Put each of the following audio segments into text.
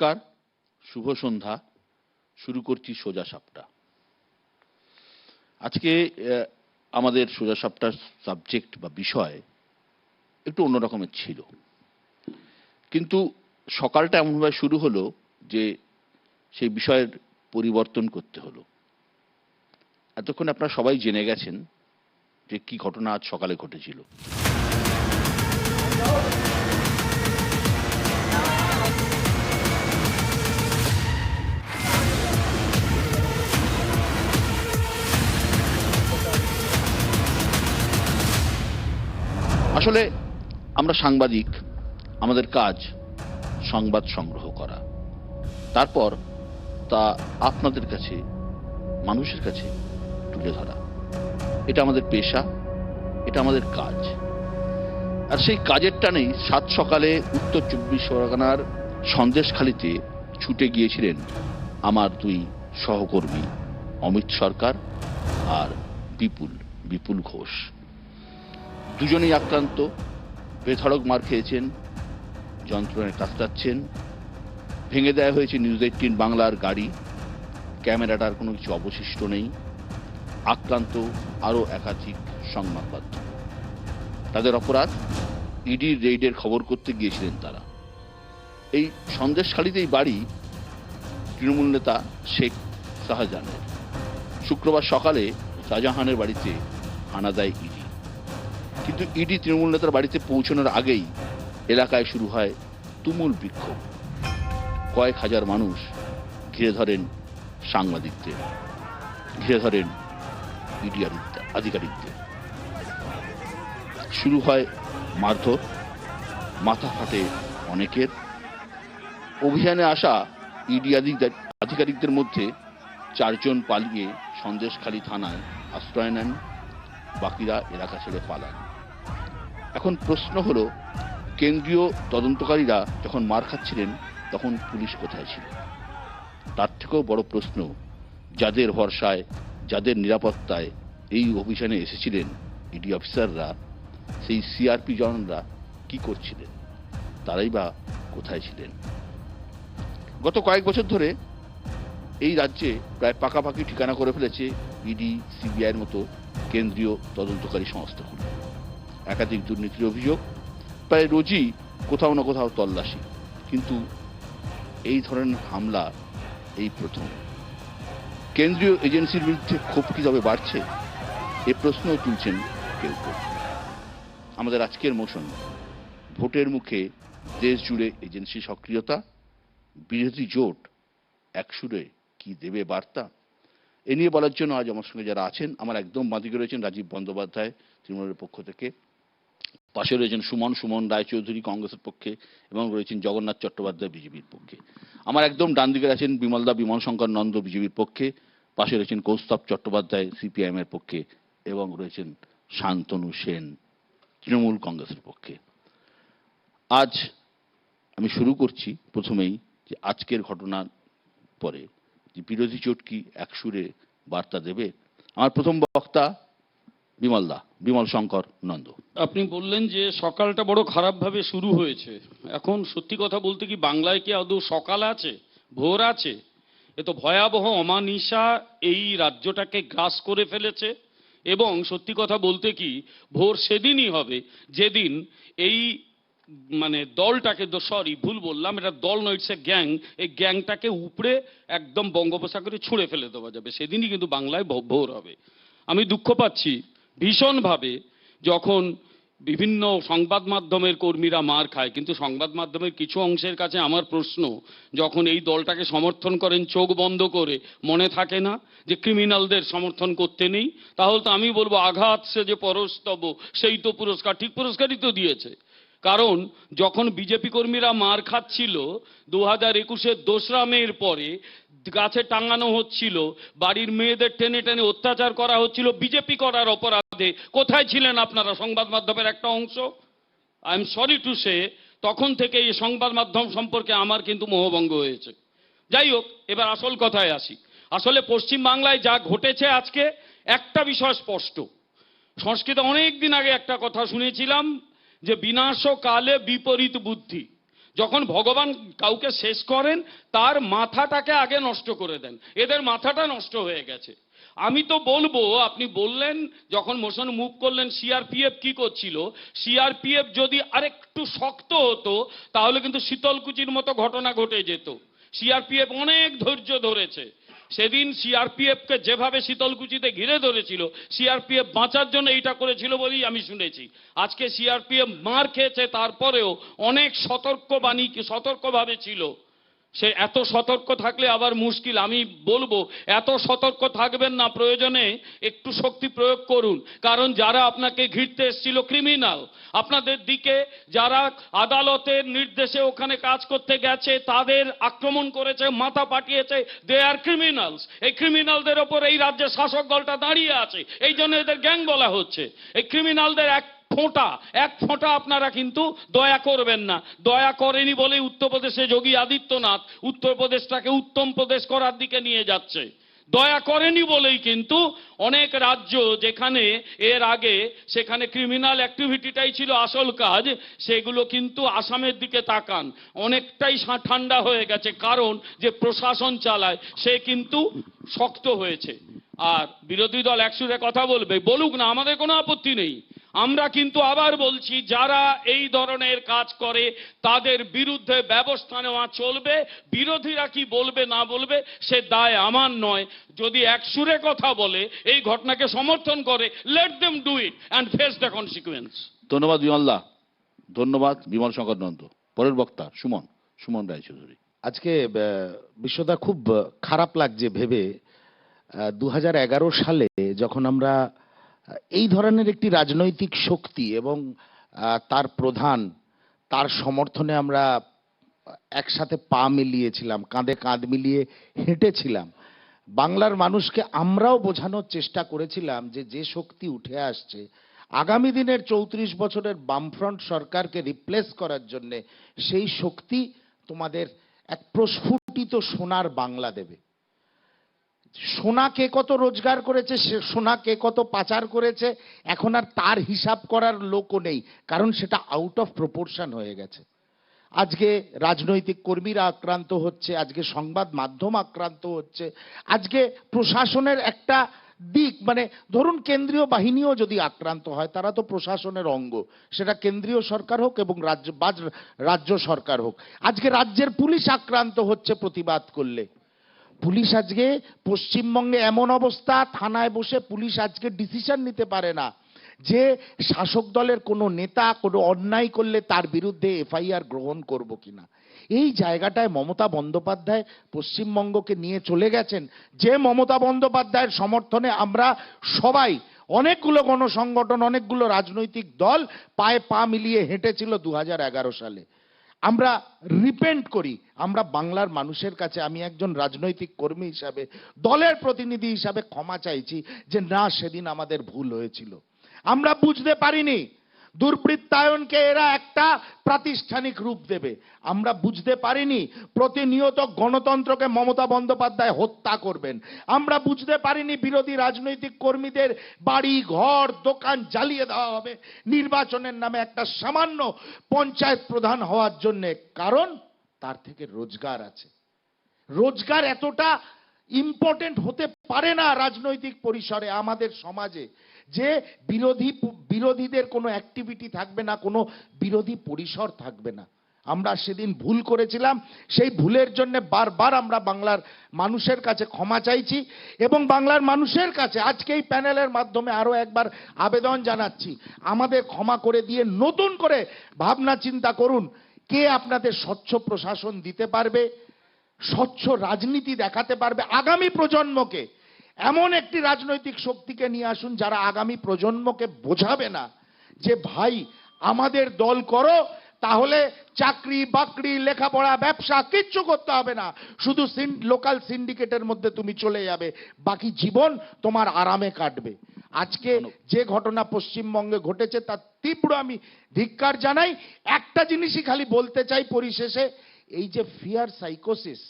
নমস্কার, শুভ সন্ধ্যা। শুরু করছি সোজা সাপটা। আজকে আমাদের সোজা সাপটার সাবজেক্ট বা বিষয় একটু অন্য রকমের ছিল, কিন্তু সকালটা এমনভাবে শুরু হলো যে সেই বিষয়ের পরিবর্তন করতে হলো। এতক্ষণ আপনারা সবাই জেনে গেছেন যে কি ঘটনা আজ সকালে ঘটেছিল। আসলে আমরা সাংবাদিক, আমাদের কাজ সংবাদ সংগ্রহ করা, তারপর তা আপনাদের কাছে, মানুষের কাছে তুলে ধরা। এটা আমাদের পেশা, এটা আমাদের কাজ। আর সেই কাজের টানেই সাত সকালে উত্তর 24 পরগনার সন্দেশখালিতে ছুটে গিয়েছিলেন আমার দুই সহকর্মী অমিত সরকার আর বিপুল ঘোষ। দুজনেই আক্রান্ত, বেধড়ক মার খেয়েছেন, যন্ত্রণায় কাতরাচ্ছেন। ভেঙে দেওয়া হয়েছে নিউজ 18 বাংলার গাড়ি, ক্যামেরাটার কোনো কিছু অবশিষ্ট নেই। আক্রান্ত আরও একাধিক সংবাদ মাধ্যম। তাদের অপরাধ, ইডির রেইডের খবর করতে গিয়েছিলেন তারা। এই সন্দেশখালিতেই বাড়ি তৃণমূল নেতা শেখ শাহজাহানের। শুক্রবার সকালে শাহজাহানের বাড়িতে হানা দেয় ইডি, কিন্তু ইডি তৃণমূল নেতার বাড়িতে পৌঁছানোর আগেই এলাকায় শুরু হয় তুমুল বিক্ষোভ। কয়েক হাজার মানুষ ঘিরে ধরেন সাংবাদিকদের, ঘিরে ধরেন ইডি আধিকারিকদের। শুরু হয় মারধর, মাথা ফাটে অনেকের। অভিযানে আসা ইডি আধিকারিকদের মধ্যে 4 জন পালিয়ে সন্দেশখালী থানায় আশ্রয় নেন, বাকিরা এলাকা ছেড়ে পালান। এখন প্রশ্ন হলো, কেন্দ্রীয় তদন্তকারীরা যখন মার খাচ্ছিলেন তখন পুলিশ কোথায় ছিল? তার থেকেও বড় প্রশ্ন, যাদের ভরসায়, যাদের নিরাপত্তায় এই অভিযানে এসেছিলেন ইডি অফিসাররা, সেই সিআরপি জওয়ানরা কি করছিলেন? তারাই বা কোথায় ছিলেন? গত কয়েক বছর ধরে এই রাজ্যে প্রায় পাকাপাকি ঠিকানা করে ফেলেছে ইডি, সিবিআইয়ের মতো কেন্দ্রীয় তদন্তকারী সংস্থাগুলো। একাধিক দুর্নীতির অভিযোগ, প্রায় রোজই কোথাও না কোথাও তল্লাশি। কিন্তু এই ধরনের হামলা এই প্রথম। কেন্দ্রীয় এজেন্সির বিরুদ্ধে ক্ষোভ কি তবে বাড়ছে? এ প্রশ্নও তুলছেন কেউ কেউ। আমাদের আজকের মোশন, ভোটের মুখে দেশ জুড়ে এজেন্সি সক্রিয়তা, বিরোধী জোট একসুরে কি দেবে বার্তা? এ নিয়ে বলার জন্য আজ আমার সঙ্গে যারা আছেন, আমার একদম বাঁদিকে রয়েছেন রাজীব বন্দ্যোপাধ্যায় তৃণমূলের পক্ষ থেকে, পাশে রয়েছেন সুমন রায়চৌধুরী কংগ্রেসের পক্ষে, এবং রয়েছেন জগন্নাথ চট্টোপাধ্যায় বিজেপির পক্ষে। আমার একদম ডান দিকে আছেন বিমল শঙ্কর নন্দ বিজেপির পক্ষে, পাশে রয়েছেন কৌস্তব চট্টোপাধ্যায় সিপিআইএম এর পক্ষে, এবং রয়েছেন শান্তনু সেন তৃণমূল কংগ্রেসের পক্ষে। আজ আমি শুরু করছি প্রথমেই যে আজকের ঘটনার পরে যে বিরোধী জোট কি একসুরে বার্তা দেবে। আমার প্রথম বক্তা বিমল শঙ্কর নন্দ। আপনি বললেন যে সকালটা বড় খারাপভাবে শুরু হয়েছে। এখন সত্যি কথা বলতে কি বাংলায় কি আদৌ সকাল আছে, ভোর আছে? এ তো ভয়াবহ অমানিশা এই রাজ্যটাকে গ্রাস করে ফেলেছে। এবং সত্যি কথা বলতে কি ভোর সেদিনই হবে যেদিন এই দলটাকে, সরি ভুল বললাম, এটা দল নয়, ইটস এ গ্যাং, এই গ্যাংটাকে উপড়ে একদম বঙ্গোপসাগরে ছুঁড়ে ফেলে দেওয়া যাবে। সেদিনই কিন্তু বাংলায় ভোর হবে। আমি দুঃখ পাচ্ছি ভীষণভাবে যখন বিভিন্ন সংবাদ মাধ্যমের কর্মীরা মার খায়, কিন্তু সংবাদ মাধ্যমের কিছু অংশের কাছে আমার প্রশ্ন, যখন এই দলটাকে সমর্থন করেন চোখ বন্ধ করে, মনে থাকে না যে ক্রিমিনালদের সমর্থন করতে নেই? তাহলে তো আমি বলবো আঘাত সে যে পরস্তব সেই তো পুরস্কার, ঠিক পুরস্কারই তো দিয়েছে। কারণ যখন বিজেপি কর্মীরা মার খাচ্ছিল 2021-এর 2রা মের পরে, গাছে টাঙানো হচ্ছিল, বাড়ির মেয়েদের টেনে টেনে অত্যাচার করা হচ্ছিল বিজেপি করার অপরাধে, কোথায় ছিলেন আপনারা সংবাদ মাধ্যমের একটা অংশ? I am sorry to say, তখন থেকে এই সংবাদ মাধ্যম সম্পর্কে আমার কিন্তু মোহভঙ্গ হয়েছে। যাই হোক, এবার আসল কথায় আসি। আসলে পশ্চিম বাংলায় যা ঘটেছে আজকে, একটা বিষয় স্পষ্ট। সংস্কৃতে অনেক দিন আগে একটা কথা শুনেছিলাম যে বিনাশকালে বিপরীত বুদ্ধি। যখন ভগবান কাউকে শেষ করেন তার মাথাটাকে আগে নষ্ট করে দেন। এদের মাথাটা নষ্ট হয়ে গেছে। আমি তো বলবো, আপনি বললেন যখন মোশন মুভ করলেন সিআরপিএফ কি করছিল, সিআরপিএফ যদি আরেকটু শক্ত হতো তাহলে কিন্তু শীতলকুচির মতো ঘটনা ঘটে যেত। সিআরপিএফ অনেক ধৈর্য ধরেছে। সেদিন সিআরপিএফ কে যেভাবে শীতলকুচিতে ঘিরে ধরেছিল, সিআরপিএফ বাঁচার জন্য এইটা করেছিল বলেই আমি শুনেছি। আজকে সিআরপিএফ মার খেয়েছে, তারপরেও অনেক সতর্কভাবে ছিল। সে এত সতর্ক থাকলে আবার মুশকিল। আমি বলবো এত সতর্ক থাকবেন না, প্রয়োজনে একটু শক্তি প্রয়োগ করুন। কারণ যারা আপনাকে ঘিরতে এসেছিল ক্রিমিনাল, আপনাদের দিকে যারা আদালতের নির্দেশে ওখানে কাজ করতে গেছে তাদের আক্রমণ করেছে, মাথা পাঠিয়েছে, দে আর ক্রিমিনালস। এই ক্রিমিনালদের ওপর এই রাজ্যের শাসক দলটা দাঁড়িয়ে আছে, এই জন্য এদের গ্যাং বলা হচ্ছে। এই ক্রিমিনালদের এক ফোঁটা আপনারা কিন্তু দয়া করবেন না। দয়া করেনি বলেই উত্তরপ্রদেশে যোগী আদিত্যনাথ উত্তরপ্রদেশটাকে উত্তম প্রদেশ করার দিকে নিয়ে যাচ্ছে। দয়া করেনি বলেই কিন্তু অনেক রাজ্য যেখানে এর আগে সেখানে ক্রিমিনাল অ্যাক্টিভিটিটাই ছিল আসল কাজ, সেগুলো কিন্তু আসামের দিকে তাকান, অনেকটাই ঠান্ডা হয়ে গেছে। কারণ যে প্রশাসন চালায় সে কিন্তু শক্ত হয়েছে। আর বিরোধী দল একসুরে কথা বলবে, বলুক না, আমাদের কোনো আপত্তি নেই। আমরা কিন্তু আবার বলছি, যারা এই ধরনের কাজ করে তাদের বিরুদ্ধে ব্যবস্থা নেওয়া চলবে। বিরোধীরা কি বলবে না বলবে সে দায় আমার নয়। যদি একসুরে কথা বলে, এই ঘটনাকে সমর্থন করে, let them do it and face the consequence. ধন্যবাদ বিমলদা, ধন্যবাদ বিমল শঙ্কর নন্দ। পরের বক্তা সুমন রায়চৌধুরী। আজকে বিশ্বদা খুব খারাপ লাগছে ভেবে 2011 সালে যখন আমরা এই ধরনের একটি রাজনৈতিক শক্তি এবং তার প্রধান, তার সমর্থনে আমরা একসাথে পা মিলিয়েছিলাম, কাঁধে কাঁধ মিলিয়ে হেঁটেছিলাম। বাংলার মানুষকে আমরাও বোঝানোর চেষ্টা করেছিলাম যে যে শক্তি উঠে আসছে আগামী দিনের 34 বছরের বামফ্রন্ট সরকারকে রিপ্লেস করার জন্য, সেই শক্তি তোমাদের এক প্রস্ফুটিত সোনার বাংলা দেবে। সোনা কে কত রোজগার করেছে, সোনা কে কত পাচার করেছে, এখন আর তার হিসাব করার লোকও নেই, কারণ সেটা আউট অফ প্রপোর্শন হয়ে গেছে। আজকে রাজনৈতিক কর্মীরা আক্রান্ত হচ্ছে, আজকে সংবাদ মাধ্যম আক্রান্ত হচ্ছে, আজকে প্রশাসনের একটা দিক, মানে ধরুন কেন্দ্রীয় বাহিনীও যদি আক্রান্ত হয়, তারা তো প্রশাসনের অঙ্গ, সেটা কেন্দ্রীয় সরকার হোক এবং রাজ্য সরকার হোক। আজকে রাজ্যের পুলিশ আক্রান্ত হচ্ছে প্রতিবাদ করলে। পুলিশ আজকে পশ্চিমবঙ্গে এমন অবস্থা, থানায় বসে পুলিশ আজকে ডিসিশন নিতে পারে না যে শাসক দলের কোনো নেতা কোনো অন্যায় করলে তার বিরুদ্ধে এফআইআর গ্রহণ করব কিনা। এই জায়গাটায় মমতা বন্দ্যোপাধ্যায় পশ্চিমবঙ্গকে নিয়ে চলে গেছেন, যে মমতা বন্দ্যোপাধ্যায়ের সমর্থনে আমরা সবাই, অনেকগুলো গণসংগঠন, অনেকগুলো রাজনৈতিক দল পায়ে পা মিলিয়ে হেঁটেছিল 2011 সালে। আমরা রিপেন্ট করি, আমরা বাংলার মানুষের কাছে, আমি একজন রাজনৈতিক কর্মী হিসাবে, দলের প্রতিনিধি হিসাবে ক্ষমা চাইছি যে না, সেদিন আমাদের ভুল হয়েছিল। আমরা বুঝতে পারিনি দুর্বৃত্তায়নকে এরা একটা প্রাতিষ্ঠানিক রূপ দেবে। আমরা বুঝতে পারিনি প্রতিনিয়ত গণতন্ত্রকে মমতা বন্দ্যোপাধ্যায় হত্যা করবেন। আমরা বুঝতে পারিনি বিরোধী রাজনৈতিক কর্মীদের বাড়ি ঘর দোকান জ্বালিয়ে দেওয়া হবে নির্বাচনের নামে একটা সামান্য পঞ্চায়েত প্রধান হওয়ার জন্য। কারণ তার থেকে রোজগার আছে। রোজগার এতটা ইম্পর্টেন্ট হতে পারে না রাজনৈতিক পরিসরে আমাদের সমাজে যে বিরোধীদের কোনো অ্যাক্টিভিটি থাকবে না, কোনো বিরোধী পরিসর থাকবে না। আমরা সেদিন ভুল করেছিলাম, সেই ভুলের জন্য বারবার আমরা বাংলার মানুষের কাছে ক্ষমা চাইছি এবং বাংলার মানুষের কাছে আজকে এই প্যানেলের মাধ্যমে আরো একবার আবেদন জানাচ্ছি, আমাদের ক্ষমা করে দিয়ে নতুন করে ভাবনা চিন্তা করুন, কে আপনাদের স্বচ্ছ প্রশাসন দিতে পারবে, স্বচ্ছ রাজনীতি দেখাতে পারবে আগামী প্রজন্মকে। এমন একটি রাজনৈতিক শক্তিকে নিয়ে আসুন যারা আগামী প্রজন্মকে বোঝাবে না যে ভাই আমাদের দল করো, তাহলে চাকরি বাকরি লেখাপড়া ব্যবসা কিচ্ছু করতে হবে না, শুধু লোকাল সিন্ডিকেটের মধ্যে তুমি চলে যাবে, বাকি জীবন তোমার আরামে কাটবে। আজকে যে ঘটনা পশ্চিমবঙ্গে ঘটেছে তার তীব্র আমি ধিক্কার জানাই। একটা জিনিসই খালি বলতে চাই পরিশেষে, এই যে ফিয়ার সাইকোসিস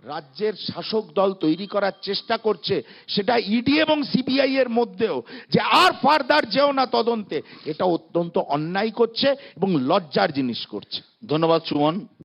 রাজ্যের শাসক দল তৈরি করার চেষ্টা করছে, সেটা ইডি এবং সিবিআই এর মধ্যেও, যে আর ফার্দার যেও না তদন্তে, এটা অত্যন্ত অন্যায় করছে এবং লজ্জার জিনিস করছে। ধন্যবাদ সুমন।